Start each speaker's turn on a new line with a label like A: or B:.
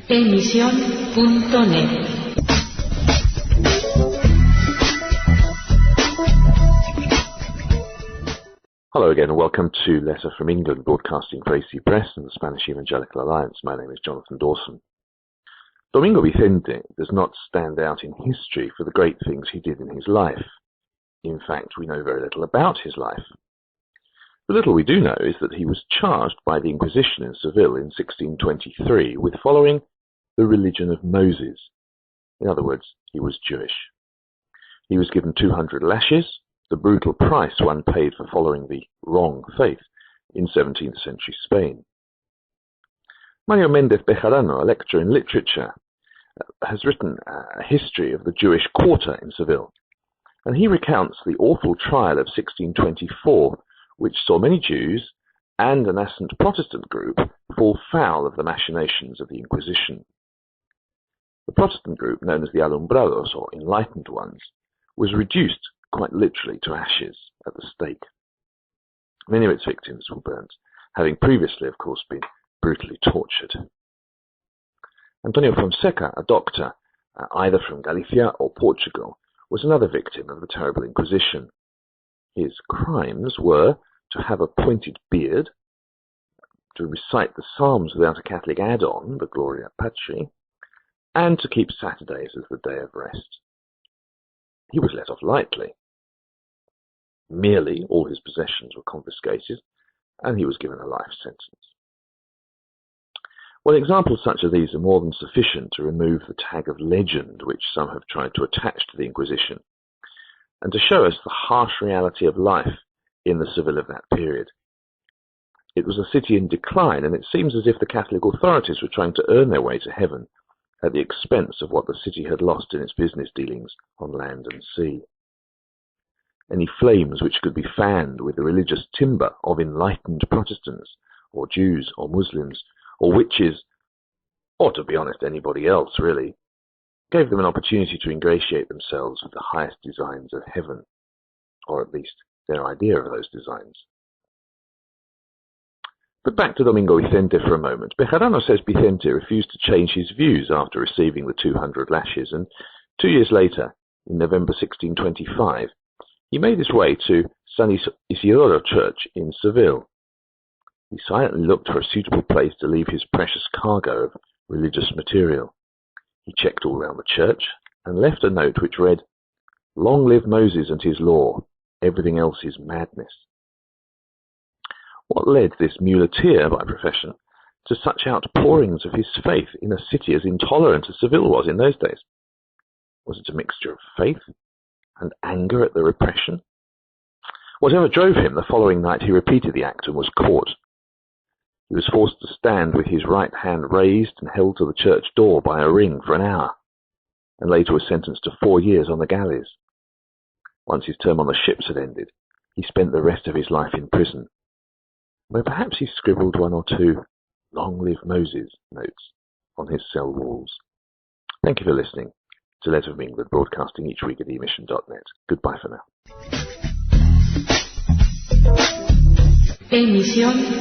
A: Emisión.net.
B: Hello again and welcome to Letter from England, broadcasting for AC Press and the Spanish Evangelical Alliance. My name is Jonathan Dawson. Domingo Vicente does not stand out in history for the great things he did in his life. In fact, we know very little about his life. The little we do know is that he was charged by the Inquisition in Seville in 1623 with following the religion of Moses. In other words, he was Jewish. He was given 200 lashes, the brutal price one paid for following the wrong faith in 17th-century Spain. Mario Méndez Bejarano, a lecturer in literature, has written a history of the Jewish quarter in Seville, and he recounts the awful trial of 1624, which saw many Jews and a nascent Protestant group fall foul of the machinations of the Inquisition. The Protestant group, known as the Alumbrados, or Enlightened Ones, was reduced quite literally to ashes at the stake. Many of its victims were burnt, having previously, of course, been brutally tortured. Antonio Fonseca, a doctor, either from Galicia or Portugal, was another victim of the terrible Inquisition. His crimes were to have a pointed beard, to recite the Psalms without a Catholic add-on, the Gloria Patri, and to keep Saturdays as the day of rest. He was let off lightly. Merely all his possessions were confiscated, and he was given a life sentence. Well, examples such as these are more than sufficient to remove the tag of legend which some have tried to attach to the Inquisition, and to show us the harsh reality of life in the Seville of that period. It was a city in decline, and it seems as if the Catholic authorities were trying to earn their way to heaven at the expense of what the city had lost in its business dealings on land and sea. Any flames which could be fanned with the religious timber of enlightened Protestants, or Jews, or Muslims, or witches, or to be honest, anybody else really, gave them an opportunity to ingratiate themselves with the highest designs of heaven, or at least their idea of those designs. But back to Domingo Vicente for a moment. Bejarano says Vicente refused to change his views after receiving the 200 lashes, and 2 years later, in November 1625, he made his way to San Isidoro Church in Seville. He silently looked for a suitable place to leave his precious cargo of religious material. He checked all round the church and left a note which read, "Long live Moses and his law. Everything else is madness." What led this muleteer by profession to such outpourings of his faith in a city as intolerant as Seville was in those days? Was it a mixture of faith and anger at the repression? Whatever drove him, the following night he repeated the act and was caught. He was forced to stand with his right hand raised and held to the church door by a ring for an hour, and later was sentenced to 4 years on the galleys. Once his term on the ships had ended, he spent the rest of his life in prison, where perhaps he scribbled 1 or 2 "Long live Moses" notes on his cell walls. Thank you for listening to Letter from England, broadcasting each week at emission.net. Goodbye for now.
A: Emisión.net